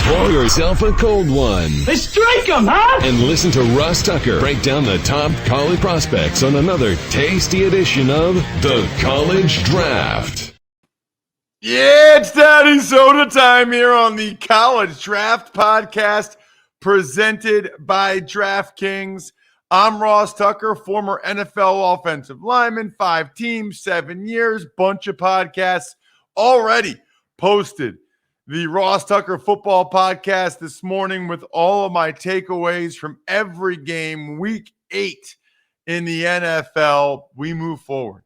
Pour yourself a cold one. Let's strike 'em, huh? And listen to Ross Tucker break down the top college prospects on another tasty edition of The College Draft. Yeah, it's Daddy Soda time here on the College Draft Podcast presented by DraftKings. I'm Ross Tucker, former NFL offensive lineman, 5 teams, 7 years, bunch of podcasts already posted. The Ross Tucker Football Podcast this morning with all of my takeaways from every game, week 8 in the NFL. We move forward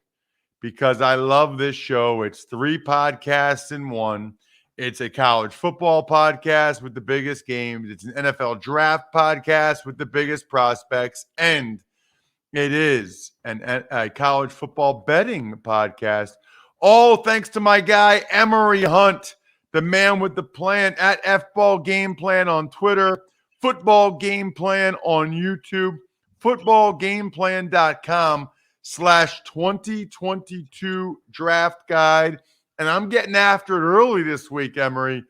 because I love this show. It's 3 podcasts in one. It's a college football podcast with the biggest games. It's an NFL draft podcast with the biggest prospects. And it is a college football betting podcast. All thanks to my guy, Emory Hunt, the man with the plan, at FBall Game Plan on Twitter, Football Game Plan on YouTube, footballgameplan.com/2022 draft guide. And I'm getting after it early this week, Emory.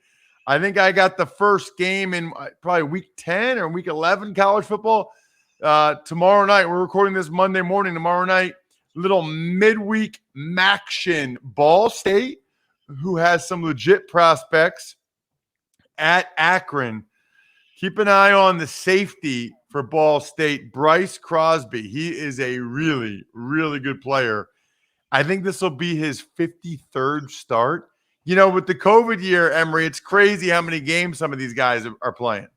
I think I got the first game in probably week 10 or week 11 college football. Tomorrow night, we're recording this Monday morning. Tomorrow night, little midweek Maction. Ball State, who has some legit prospects at Akron. Keep an eye on the safety for Ball State, Bryce Crosby. He is a really, really good player. I think this will be his 53rd start. You know, with the COVID year, Emory, it's crazy how many games some of these guys are playing.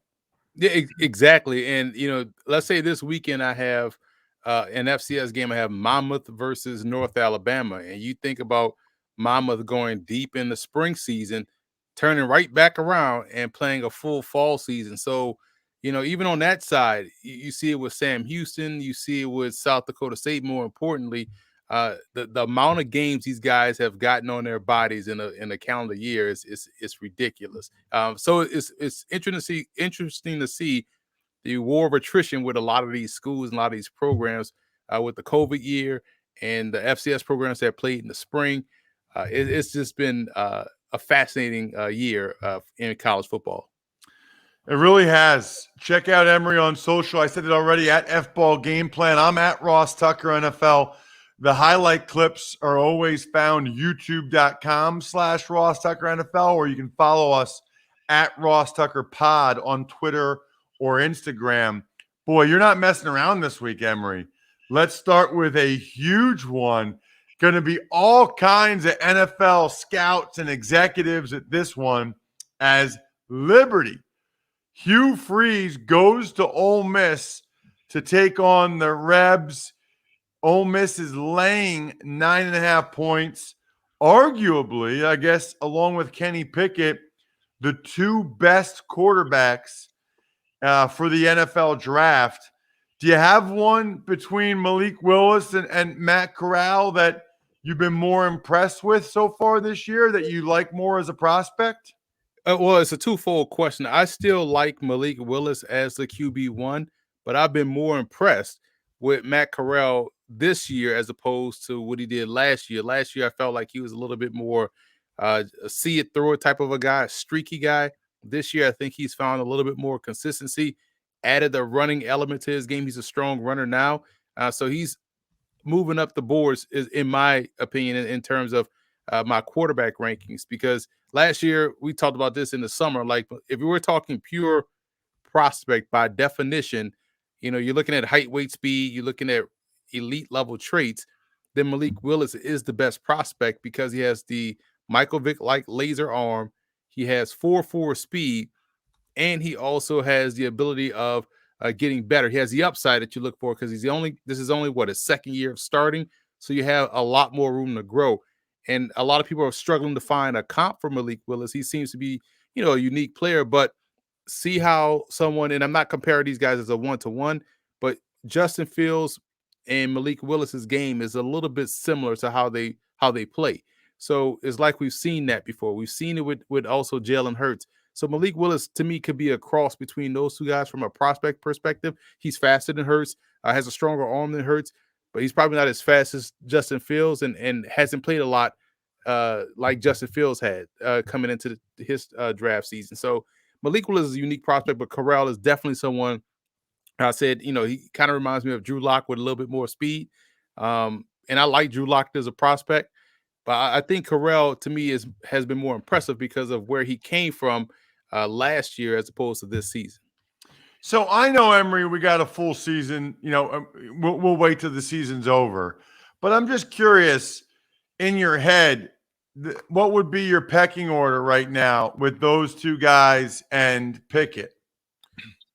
Yeah, exactly. And, you know, let's say this weekend I have an FCS game. I have Monmouth versus North Alabama. And you think about Monmouth going deep in the spring season, turning right back around and playing a full fall season. So, you know, even on that side, you see it with Sam Houston. You see it with South Dakota State, more importantly. The amount of games these guys have gotten on their bodies in a calendar year is ridiculous. So it's interesting to see the war of attrition with a lot of these schools and a lot of these programs with the COVID year and the FCS programs that played in the spring. It's just been a fascinating year in college football. It really has. Check out Emory on social. I said it already, at FBall Game Plan. I'm at Ross Tucker NFL. The highlight clips are always found youtube.com/Ross Tucker NFL, or you can follow us at Ross Tucker Pod on Twitter or Instagram. Boy, you're not messing around this week, Emory. Let's start with a huge one. Going to be all kinds of NFL scouts and executives at this one as Liberty. Hugh Freeze goes to Ole Miss to take on the Rebs. Ole Miss is laying 9.5 points. Arguably, I guess, along with Kenny Pickett, the 2 best quarterbacks for the NFL draft. Do you have one between Malik Willis and Matt Corral that you've been more impressed with so far this year, that you like more as a prospect? Well, it's a twofold question. I still like Malik Willis as the QB1, but I've been more impressed with Matt Corral this year as opposed to what he did last year. Last year, I felt like he was a little bit more a see it through it type of a guy, a streaky guy. This year, I think he's found a little bit more consistency, added the running element to his game. He's a strong runner now. So he's moving up the boards, in my opinion, in terms of my quarterback rankings, because last year we talked about this in the summer. Like, if we were talking pure prospect by definition, you know, you're looking at height, weight, speed, you're looking at elite level traits, then Malik Willis is the best prospect because he has the Michael Vick-like laser arm. He has 4.4 speed, and he also has the ability of getting better. He has the upside that you look for because this is only his second year of starting. So you have a lot more room to grow. And a lot of people are struggling to find a comp for Malik Willis. He seems to be, you know, a unique player, but see how someone, and I'm not comparing these guys as a one-to-one, but Justin Fields and Malik Willis's game is a little bit similar to how they play. So it's like we've seen that before. We've seen it with also Jalen Hurts. So Malik Willis, to me, could be a cross between those two guys from a prospect perspective. He's faster than Hurts, has a stronger arm than Hurts, but he's probably not as fast as Justin Fields and hasn't played a lot like Justin Fields had coming into his draft season. So Malik Willis is a unique prospect, but Corral is definitely someone. I said, he kind of reminds me of Drew Lock with a little bit more speed. And I like Drew Lock as a prospect, but I think Corral to me has been more impressive because of where he came from last year as opposed to this season. So I know, Emory, we got a full season. We'll wait till the season's over. But I'm just curious, in your head, what would be your pecking order right now with those two guys and Pickett?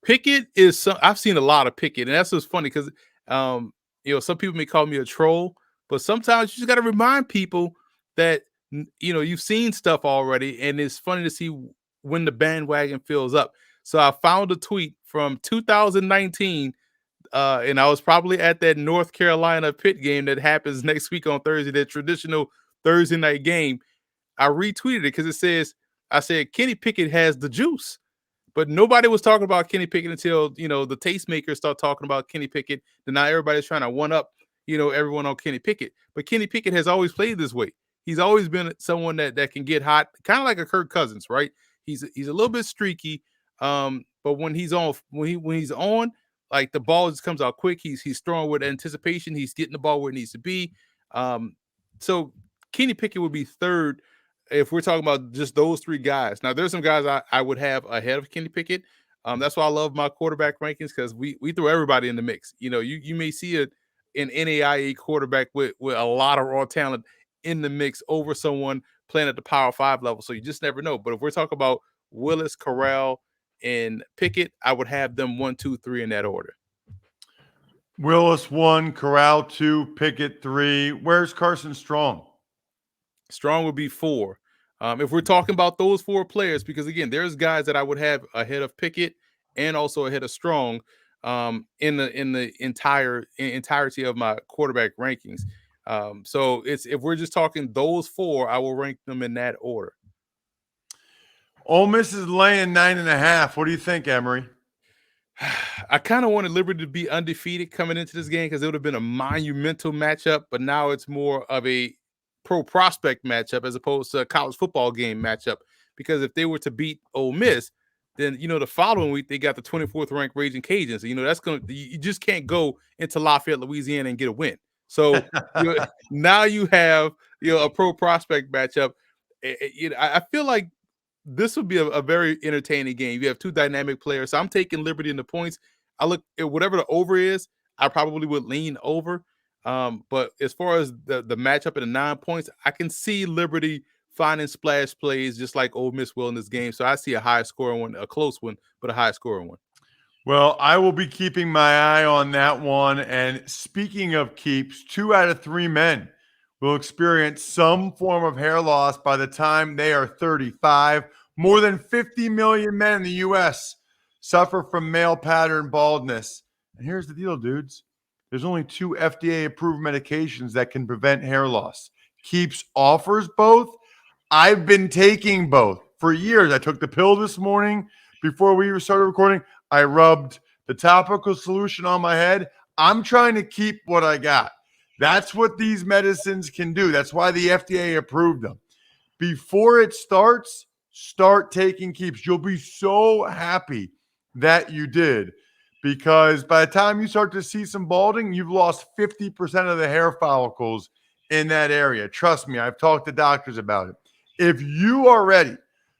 Pickett is I've seen a lot of Pickett, and that's what's funny because some people may call me a troll, but sometimes you just got to remind people that you've seen stuff already, and it's funny to see when the bandwagon fills up. So I found a tweet from 2019, and I was probably at that North Carolina Pitt game that happens next week on Thursday, that traditional Thursday night game. I retweeted it because I said Kenny Pickett has the juice. But nobody was talking about Kenny Pickett until, the tastemakers start talking about Kenny Pickett. Then now everybody's trying to one up, everyone on Kenny Pickett. But Kenny Pickett has always played this way. He's always been someone that can get hot, kind of like a Kirk Cousins, right? He's a little bit streaky, but when he's on, like the ball just comes out quick. He's throwing with anticipation. He's getting the ball where it needs to be. So Kenny Pickett would be third if we're talking about just those three guys. Now, there's some guys I would have ahead of Kenny Pickett. That's why I love my quarterback rankings, because we throw everybody in the mix. You may see an NAIA quarterback with a lot of raw talent in the mix over someone playing at the Power 5 level. So you just never know. But if we're talking about Willis, Corral, and Pickett, I would have them 1, 2, 3 in that order. Willis 1, Corral 2, Pickett 3. Where's Carson Strong? Strong would be 4. If we're talking about those 4 players, because again, there's guys that I would have ahead of Pickett and also ahead of Strong in the entirety of my quarterback rankings. So if we're just talking those 4, I will rank them in that order. Ole Miss is laying 9.5. What do you think, Emory? I kind of wanted Liberty to be undefeated coming into this game because it would have been a monumental matchup, but now it's more of a pro prospect matchup as opposed to a college football game matchup, because if they were to beat Ole Miss, then the following week they got the 24th ranked Raging Cajuns. So, you just can't go into Lafayette, Louisiana and get a win. So now you have a pro prospect matchup. I feel like this would be a very entertaining game. You have 2 dynamic players. So I'm taking Liberty in the points. I look at whatever the over is, I probably would lean over. But as far as the matchup at the 9 points, I can see Liberty finding splash plays just like Ole Miss will in this game. So I see a high scoring one, a close one, but a high scoring one. Well, I will be keeping my eye on that one. And speaking of keeps, 2 out of 3 men will experience some form of hair loss by the time they are 35. More than 50 million men in the U.S. suffer from male pattern baldness. And here's the deal, dudes. There's only 2 FDA-approved medications that can prevent hair loss. Keeps offers both. I've been taking both for years. I took the pill this morning before we started recording. I rubbed the topical solution on my head. I'm trying to keep what I got. That's what these medicines can do. That's why the FDA approved them. Before it starts, start taking Keeps. You'll be so happy that you did, because by the time you start to see some balding, you've lost 50% of the hair follicles in that area. Trust me, I've talked to doctors about it. If you are ready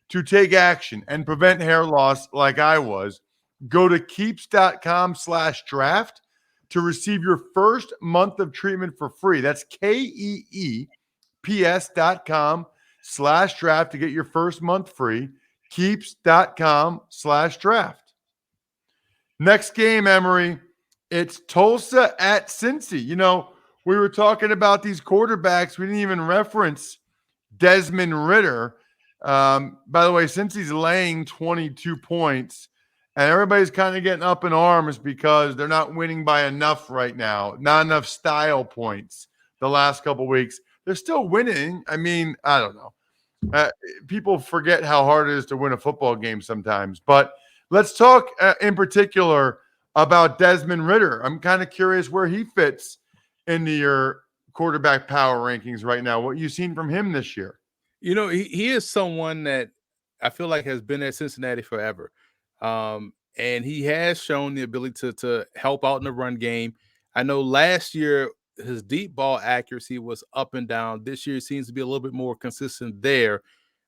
to take action and prevent hair loss like I was, go to keeps.com/draft to receive your first month of treatment for free. That's KEEPS.com/draft to get your first month free. Keeps.com/draft. Next game, Emory, it's Tulsa at Cincy. We were talking about these quarterbacks. We didn't even reference Desmond Ridder. By the way, Cincy's laying 22 points, and everybody's kind of getting up in arms because they're not winning by enough right now, not enough style points the last couple weeks. They're still winning. I mean, I don't know. People forget how hard it is to win a football game sometimes. But let's talk in particular about Desmond Ridder. I'm kind of curious where he fits into your quarterback power rankings right now. What you've seen from him this year? He is someone that I feel like has been at Cincinnati forever. And he has shown the ability to help out in the run game. I know last year his deep ball accuracy was up and down. This year seems to be a little bit more consistent there.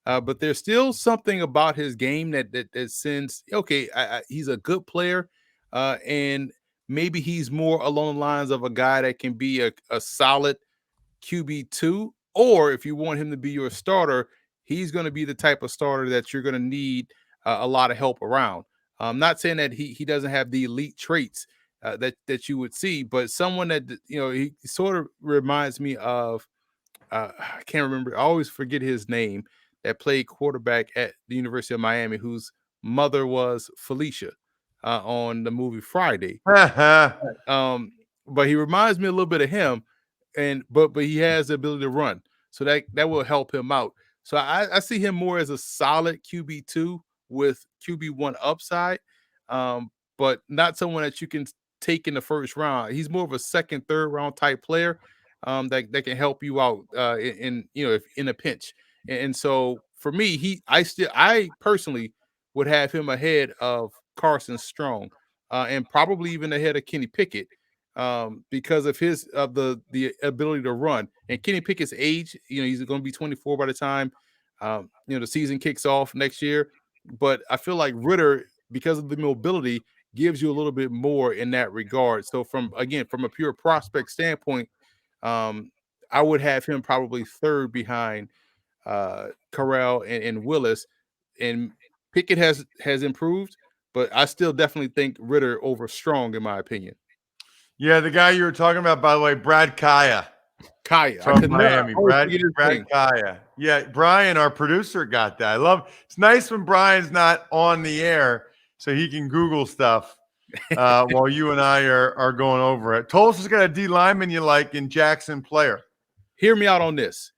But there's still something about his game that sends, okay, he's a good player. And maybe he's more along the lines of a guy that can be a solid QB2, or if you want him to be your starter, he's going to be the type of starter that you're going to need a lot of help around. I'm not saying that he doesn't have the elite traits that you would see, but someone that he sort of reminds me of. I can't remember. I always forget his name. That played quarterback at the University of Miami, whose mother was Felicia on the movie Friday. But he reminds me a little bit of him, but he has the ability to run, so that will help him out. So I see him more as a solid QB2 with QB1 upside, but not someone that you can take in the first round. He's more of a second, third round type player that can help you out if in a pinch. And so for me, I personally would have him ahead of Carson Strong, and probably even ahead of Kenny Pickett, because of the ability to run. And Kenny Pickett's age, he's going to be 24 by the time the season kicks off next year. But I feel like Ritter, because of the mobility, gives you a little bit more in that regard. So from a pure prospect standpoint, I would have him probably third behind Corral and Willis. And Pickett has improved, but I still definitely think Ritter over Strong, in my opinion. Yeah, the guy you were talking about, by the way, Brad Kaya from Miami. Brad Kaya. Yeah, Brian, our producer, got that. It's nice when Brian's not on the air, so he can Google stuff while you and I are going over it. Tulsa's got a D lineman you like in Jackson Player. Hear me out on this,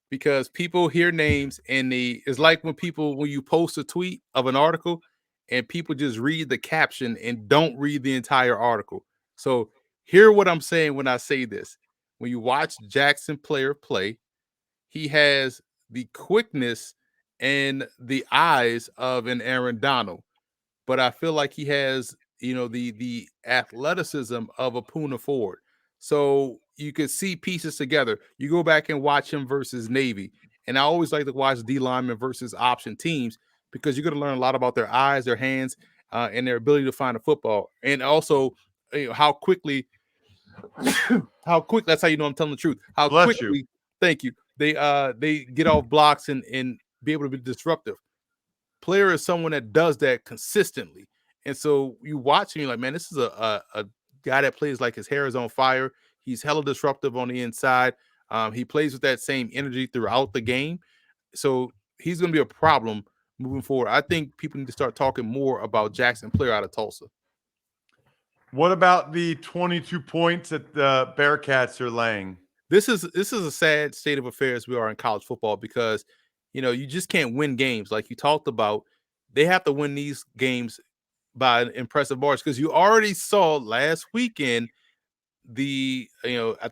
because people hear names and it's like when you post a tweet of an article and people just read the caption and don't read the entire article. So hear what I'm saying when I say this. When you watch Jackson Player play, he has the quickness and the eyes of an Aaron Donald, but I feel like he has, the athleticism of a Poona Ford. So you could see pieces together. You go back and watch him versus Navy. And I always like to watch D linemen versus option teams, because you're going to learn a lot about their eyes, their hands, and their ability to find a football. And also how quickly, that's how you know I'm telling the truth. How Bless quickly, you. Thank you. They get off blocks and be able to be disruptive. Player is someone that does that consistently. And so you watch him, you're like, man, this is a guy that plays like his hair is on fire. He's hella disruptive on the inside. He plays with that same energy throughout the game. So he's going to be a problem moving forward. I think people need to start talking more about Jackson Player out of Tulsa. What about the 22 points that the Bearcats are laying? This is a sad state of affairs we are in college football, because you just can't win games like you talked about. They have to win these games by an impressive margin, because you already saw last weekend I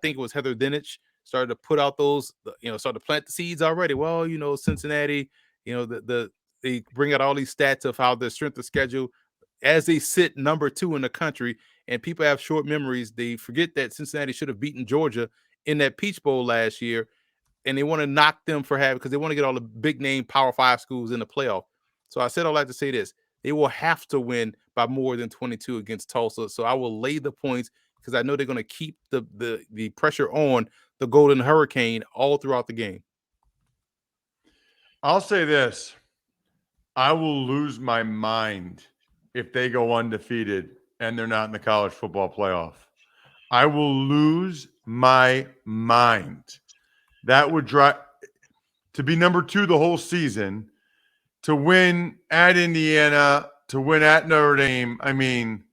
think it was Heather Dinich started to put out those, started to plant the seeds already. Well, Cincinnati, they bring out all these stats of how their strength of schedule as they sit number 2 in the country, and people have short memories. They forget that Cincinnati should have beaten Georgia in that Peach Bowl last year, and they want to knock them because they want to get all the big name Power 5 schools in the playoff. So I said all that to say this: they will have to win by more than 22 against Tulsa. So I will lay the points, because I know they're going to keep the pressure on the Golden Hurricane all throughout the game. I'll say this: I will lose my mind if they go undefeated and they're not in the college football playoff. I will lose my mind. That would drive to be number 2 the whole season, to win at Indiana, to win at Notre Dame. I mean,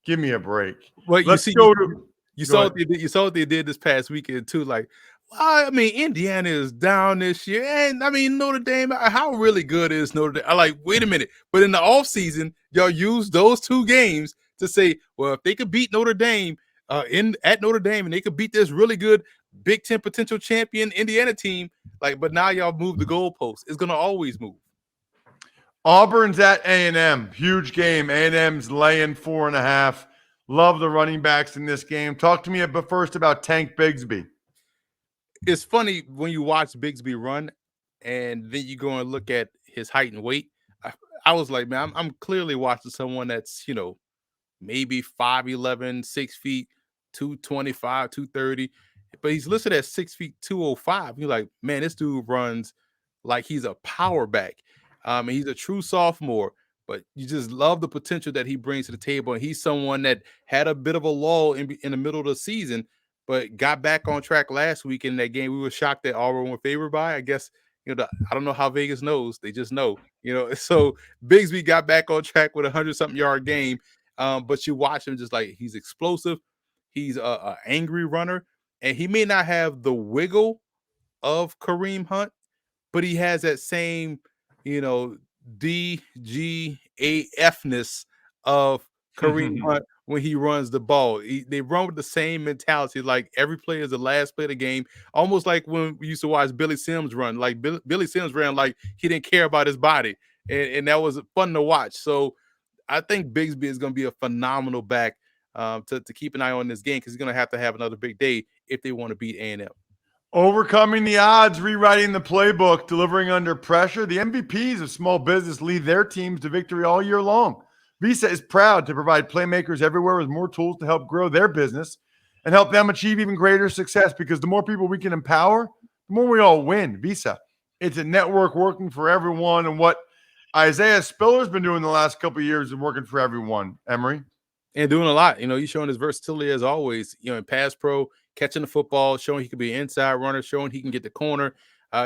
give me a break. Well, you saw what they did this past weekend too. Like, I mean, Indiana is down this year, and I mean Notre Dame. How really good is Notre Dame? I like, wait a minute. But in the offseason, y'all used those 2 games to say, well, if they could beat Notre Dame at Notre Dame, and they could beat this really good Big Ten potential champion Indiana team, but now y'all move the goalposts. It's gonna always move. Auburn's at A&M. Huge game. A&M's laying 4.5. Love the running backs in this game. Talk to me but first about Tank Bigsby. It's funny when you watch Bigsby run and then you go and look at his height and weight. I was like, man, I'm clearly watching someone that's, maybe 5'11", 6 feet, 225, 230. But he's listed at 6 feet, 205. You're like, man, this dude runs like he's a power back. And he's a true sophomore, but you just love the potential that he brings to the table. And he's someone that had a bit of a lull in the middle of the season, but got back on track last week in that game. We were shocked that Auburn were favored by. I guess, I don't know how Vegas knows. They just know, So Bigsby got back on track with a 100-something yard game. But you watch him just like he's explosive. He's a angry runner, and he may not have the wiggle of Kareem Hunt, but he has that same, DGAFness of Kareem Hunt when he runs the ball. They run with the same mentality, like every play is the last play of the game, almost like when we used to watch Billy Sims run. Like Billy Sims ran like he didn't care about his body, and that was fun to watch. So I think Bigsby is going to be a phenomenal back to keep an eye on this game because he's going to have another big day if they want to beat A&M. Overcoming the odds, rewriting the playbook, delivering under pressure. The MVPs of small business lead their teams to victory all year long. Visa is proud to provide playmakers everywhere with more tools to help grow their business and help them achieve even greater success, because the more people we can empower, the more we all win. Visa, it's a network working for everyone, and what Isaiah Spiller's been doing the last couple of years and working for everyone, Emory. And doing a lot. He's showing his versatility as always, in pass pro, catching the football, showing he can be an inside runner, showing he can get the corner,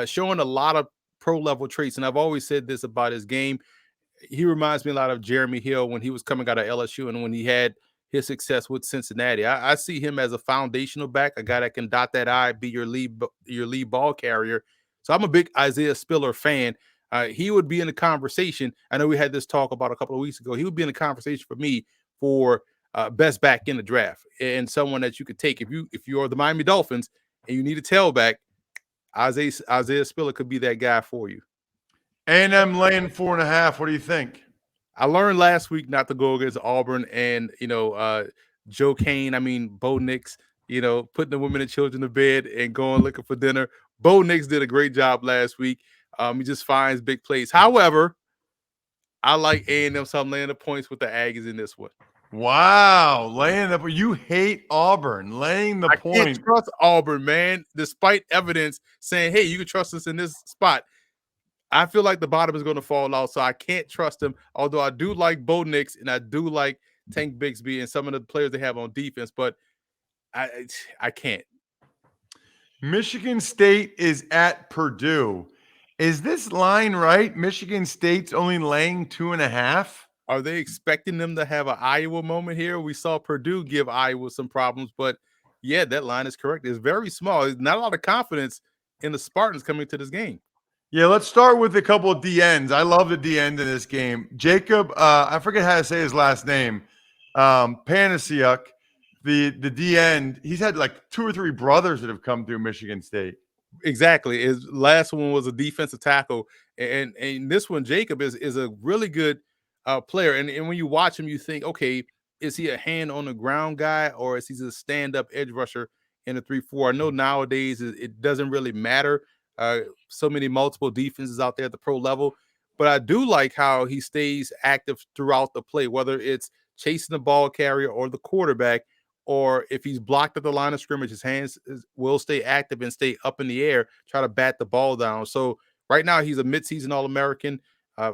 showing a lot of pro level traits. And I've always said this about his game. He reminds me a lot of Jeremy Hill when he was coming out of LSU and when he had his success with Cincinnati. I see him as a foundational back, a guy that can dot that I, be your lead ball carrier. So I'm a big Isaiah Spiller fan. He would be in the conversation. I know we had this talk about a couple of weeks ago. He would be in the conversation for me for best back in the draft, and someone that you could take if you are the Miami Dolphins and you need a tailback. Isaiah Spiller could be that guy for you. A&M laying 4.5. What do you think? I learned last week not to go against Auburn and Joe Kane. Bo Nix, putting the women and children to bed and going looking for dinner. Bo Nix did a great job last week. He just finds big plays. However, I like A&M, so I'm laying the points with the Aggies in this one. Wow, you hate Auburn, laying the point. I can't trust Auburn, man, despite evidence saying, hey, you can trust us in this spot. I feel like the bottom is going to fall out, so I can't trust them, although I do like Bo Nix and I do like Tank Bigsby and some of the players they have on defense, but I can't. Michigan State is at Purdue. Is this line right? Michigan State's only laying 2.5? Are they expecting them to have an Iowa moment here? We saw Purdue give Iowa some problems, but yeah, that line is correct. It's very small. There's not a lot of confidence in the Spartans coming to this game. Yeah, let's start with a couple of DNs. I love the DN in this game. Jacob, I forget how to say his last name, Panasiuk, the DN, he's had like 2 or 3 brothers that have come through Michigan State. Exactly. His last one was a defensive tackle, and this one, Jacob, is a really good player. And when you watch him, you think, okay, is he a hand on the ground guy or is he a stand-up edge rusher in a 3-4? I know nowadays it doesn't really matter. So many multiple defenses out there at the pro level, but I do like how he stays active throughout the play, whether it's chasing the ball carrier or the quarterback, or if he's blocked at the line of scrimmage, his hands will stay active and stay up in the air, try to bat the ball down. So right now he's a midseason All-American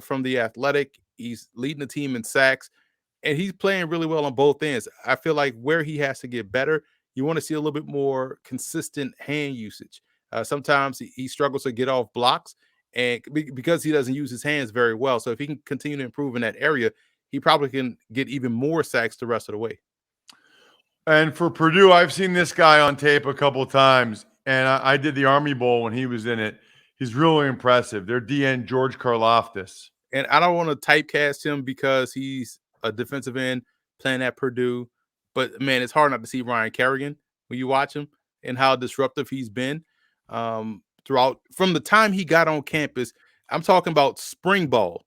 from the Athletic. He's leading the team in sacks, and he's playing really well on both ends. I feel like where he has to get better, you want to see a little bit more consistent hand usage. Sometimes he struggles to get off blocks, and because he doesn't use his hands very well. So if he can continue to improve in that area, he probably can get even more sacks the rest of the way. And for Purdue, I've seen this guy on tape a couple of times, and I did the Army Bowl when he was in it. He's really impressive. Their DN, George Karlaftis. And I don't want to typecast him because he's a defensive end playing at Purdue. But, man, it's hard not to see Ryan Kerrigan when you watch him and how disruptive he's been throughout. From the time he got on campus, I'm talking about spring ball.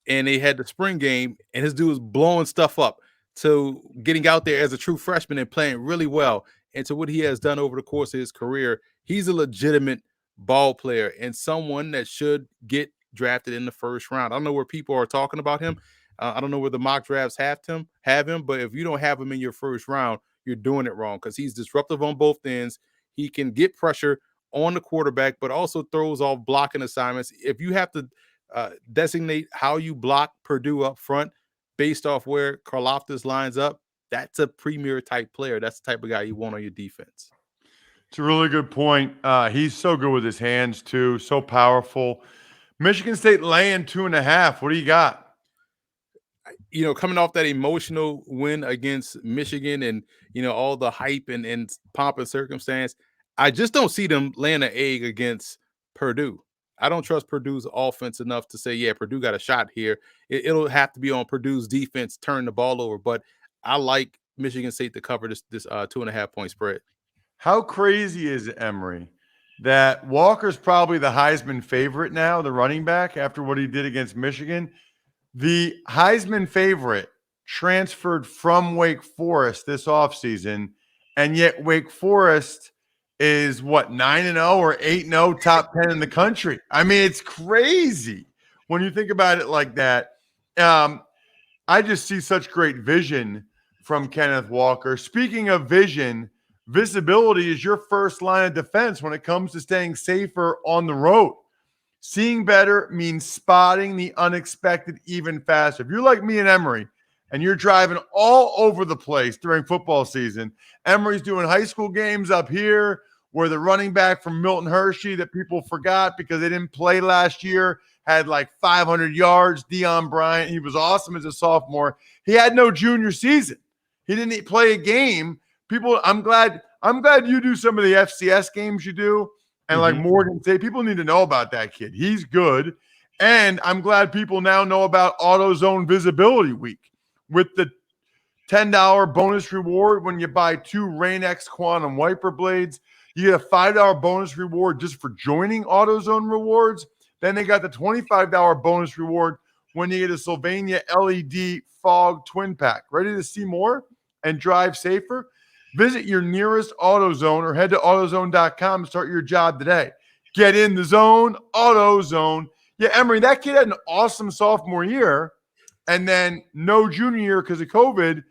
and they had the spring game, and his dude was blowing stuff up to getting out there as a true freshman and playing really well. And to what he has done over the course of his career, he's a legitimate ball player and someone that should get drafted in the first round. I don't know where people are talking about him. I don't know where the mock drafts have him, but if you don't have him in your first round, you're doing it wrong because he's disruptive on both ends. He can get pressure on the quarterback, but also throws off blocking assignments. If you have to designate how you block Purdue up front based off where Karlaftis lines up, that's a premier type player. That's the type of guy you want on your defense. It's a really good point. He's so good with his hands, too. So powerful. Michigan State laying 2.5. What do you got? Coming off that emotional win against Michigan and, all the hype and pomp and circumstance, I just don't see them laying an egg against Purdue. I don't trust Purdue's offense enough to say, yeah, Purdue got a shot here. It'll have to be on Purdue's defense, turn the ball over. But I like Michigan State to cover this 2.5-point spread. How crazy is it, Emory, that Walker's probably the Heisman favorite now, the running back, after what he did against Michigan? The Heisman favorite transferred from Wake Forest this offseason, and yet Wake Forest is 9-0 or 8-0, top 10 in the country. I mean, it's crazy when you think about it like that. I just see such great vision from Kenneth Walker. Speaking of vision, visibility is your first line of defense when it comes to staying safer on the road. Seeing better means spotting the unexpected even faster. If you're like me and Emory and you're driving all over the place during football season, Emory's doing high school games up here where the running back from Milton Hershey that people forgot because they didn't play last year had like 500 yards, Deion Bryant. He was awesome as a sophomore. He had no junior season. He didn't play a game. People, I'm glad you do some of the FCS games you do. And like Morgan State, people need to know about that kid. He's good. And I'm glad people now know about AutoZone Visibility Week with the $10 bonus reward when you buy 2 Rain-X Quantum wiper blades. You get a $5 bonus reward just for joining AutoZone Rewards. Then they got the $25 bonus reward when you get a Sylvania LED Fog Twin Pack. Ready to see more and drive safer? Visit your nearest AutoZone or head to AutoZone.com and start your job today. Get in the zone, AutoZone. Yeah, Emory, that kid had an awesome sophomore year and then no junior year because of COVID.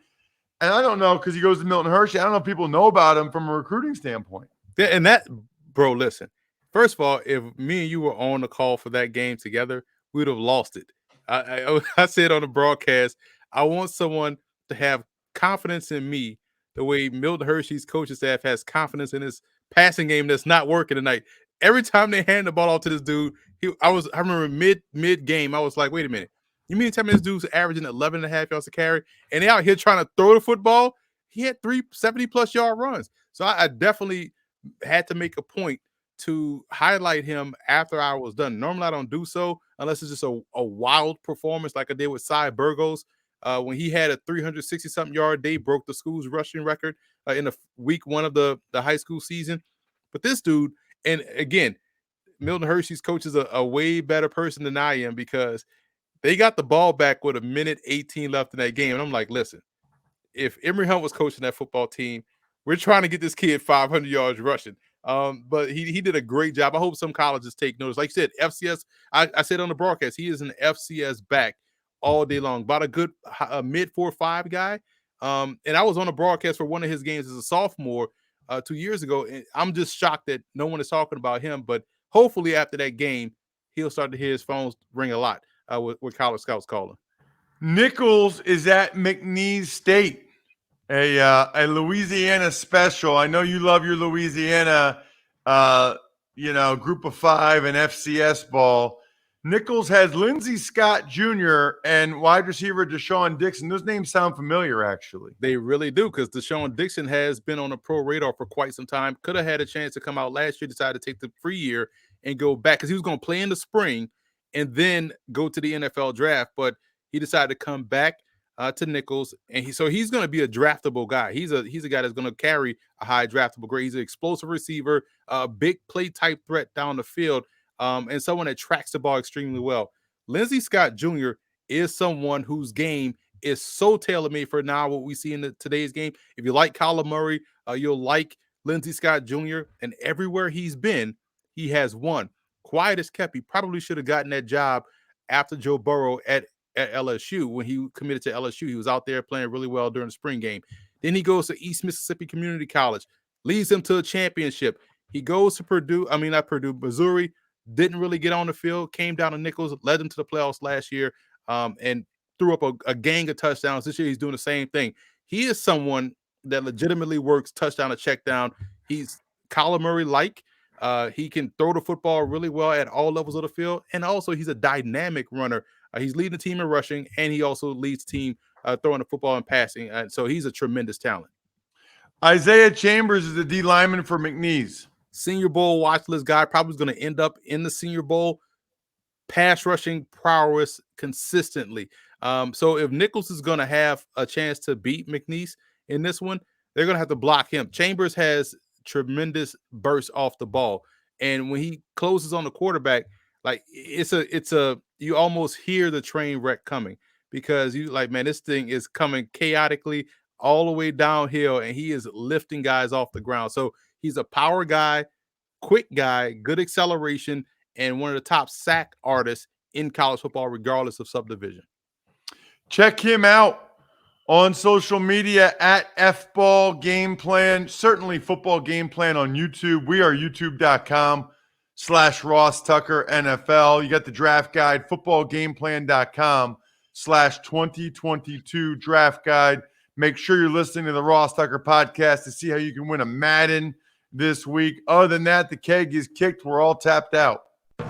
And I don't know, because he goes to Milton Hershey. I don't know if people know about him from a recruiting standpoint. Yeah, and that, bro, listen. First of all, if me and you were on the call for that game together, we'd have lost it. I said on the broadcast, I want someone to have confidence in me the way Milton Hershey's coaching staff has confidence in his passing game that's not working tonight. Every time they hand the ball off to this dude, I remember mid game, I was like, wait a minute. You mean to tell me this dude's averaging 11.5 yards a carry, and they out here trying to throw the football? He had 3 70+ yard runs. So I definitely had to make a point to highlight him after I was done. Normally I don't do so unless it's just a wild performance like I did with Cy Burgos. When he had a 360-something yard day, broke the school's rushing record in the week 1 of the high school season. But this dude, and again, Milton Hershey's coach is a way better person than I am because they got the ball back with 1:18 left in that game. And I'm like, listen, if Emory Hunt was coaching that football team, we're trying to get this kid 500 yards rushing. But he did a great job. I hope some colleges take notice. Like you said, FCS, I said on the broadcast, he is an FCS back all day long, about a good mid 4.5 guy. And I was on the broadcast for one of his games as a sophomore 2 years ago. And I'm just shocked that no one is talking about him. But hopefully after that game, he'll start to hear his phones ring a lot with college scouts calling. Nicholls is at McNeese State, a Louisiana special. I know you love your Louisiana, group of 5 and FCS ball. Nicholls has Lindsey Scott Jr. and wide receiver Deshaun Dixon. Those names sound familiar, actually. They really do, because Deshaun Dixon has been on the pro radar for quite some time. Could have had a chance to come out last year, decided to take the free year and go back because he was going to play in the spring and then go to the NFL draft. But he decided to come back to Nicholls, and he's going to be a draftable guy. He's a guy that's going to carry a high draftable grade. He's an explosive receiver, a big play type threat down the field. And someone that tracks the ball extremely well. Lindsey Scott Jr. is someone whose game is so tailor-made for now what we see in today's game. If you like Kyler Murray, you'll like Lindsey Scott Jr., and everywhere he's been, he has won. Quiet as kept. He probably should have gotten that job after Joe Burrow at LSU. When he committed to LSU, he was out there playing really well during the spring game. Then he goes to East Mississippi Community College, leads them to a championship. He goes to Missouri, didn't really get on the field, came down to Nicholls, led them to the playoffs last year, and threw up a gang of touchdowns. This year he's doing the same thing. He is someone that legitimately works touchdown to check down. He's Kyler Murray-like. He can throw the football really well at all levels of the field, and also he's a dynamic runner. He's leading the team in rushing, and he also leads the team throwing the football and passing. So he's a tremendous talent. Isaiah Chambers is the D lineman for McNeese. Senior Bowl watch list guy, probably going to end up in the Senior Bowl. Pass rushing prowess consistently. So if Nicholls is going to have a chance to beat McNeese in this one, they're going to have to block him. Chambers has tremendous bursts off the ball, and when he closes on the quarterback, like you almost hear the train wreck coming, because you like, man, this thing is coming chaotically all the way downhill, and he is lifting guys off the ground. So he's a power guy, quick guy, good acceleration, and one of the top sack artists in college football, regardless of subdivision. Check him out on social media at FBall Game Plan. Certainly Football Game Plan on YouTube. We are youtube.com/Ross Tucker NFL. You got the draft guide, footballgameplan.com/2022 draft guide. Make sure you're listening to the Ross Tucker podcast to see how you can win a Madden this week. Other than that, the keg is kicked. We're all tapped out.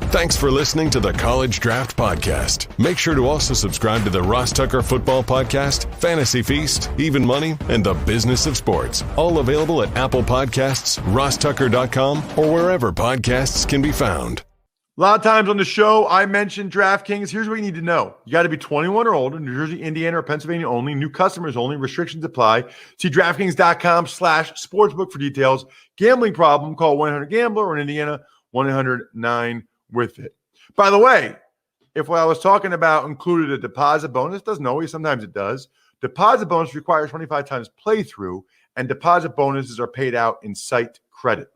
Thanks for listening to the College Draft Podcast. Make sure to also subscribe to the Ross Tucker Football Podcast, Fantasy Feast, Even Money, and The Business of Sports. All available at Apple Podcasts, rosstucker.com, or wherever podcasts can be found. A lot of times on the show, I mentioned DraftKings. Here's what you need to know. You got to be 21 or older, New Jersey, Indiana, or Pennsylvania only. New customers only. Restrictions apply. See DraftKings.com/sportsbook for details. Gambling problem, call 1-800-GAMBLER, or in Indiana, 1-800-9-WITH-IT. By the way, if what I was talking about included a deposit bonus, doesn't always, sometimes it does. Deposit bonus requires 25 times playthrough, and deposit bonuses are paid out in site credit.